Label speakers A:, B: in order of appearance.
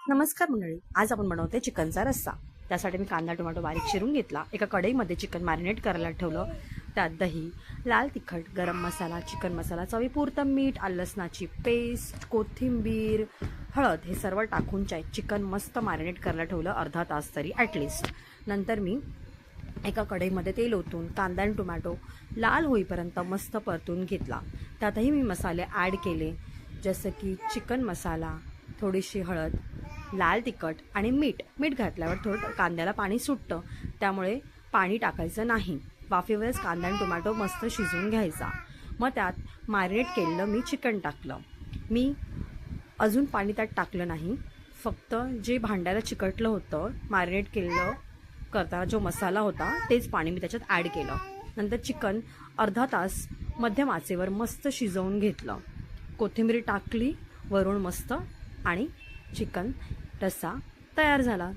A: नमस्कार मंडळी, आज आपण बनवते चिकनचा रस्सा। त्यासाठी मी कांदा टोमॅटो बारीक चिरून घेतला। एका कढईमध्ये चिकन मॅरिनेट करायला ठेवलं। त्यात दही, लाल तिखट, गरम मसाला, चिकन मसाला, चवीपुरतं मीठ, आलं लसणाची पेस्ट, कोथिंबीर, हळद हे सर्व टाकून चिकन मस्त मॅरिनेट करायला ठेवलं अर्धा तास तरी ॲटलिस्ट। नंतर मी एका कढईमध्ये तेल ओतून कांदा आणि टोमॅटो लाल होईपर्यंत मस्त परतून घेतला। त्यातही मी मसाले ॲड केले, जसं की चिकन मसाला, थोडीशी हळद, लाल तिखट आणि मीठ घातल्यावर थोडं कांद्याला पाणी सुटतं, त्यामुळे पाणी टाकायचं नाही। वाफेवरच कांदा आणि टोमॅटो मस्त शिजवून घ्यायचा। मग त्यात मॅरिनेट केलेलं मी चिकन टाकलं। मी अजून पाणी त्यात टाकलं नाही, फक्त जे भांड्याला चिकटलं होतं मॅरिनेट केलेलं करताना जो मसाला होता तेच पाणी मी त्याच्यात ॲड केलं। नंतर चिकन अर्धा तास मध्यम आचेवर मस्त शिजवून घेतलं। कोथिंबीर टाकली वरून मस्त आणि चिकन रस्सा तयार झाला।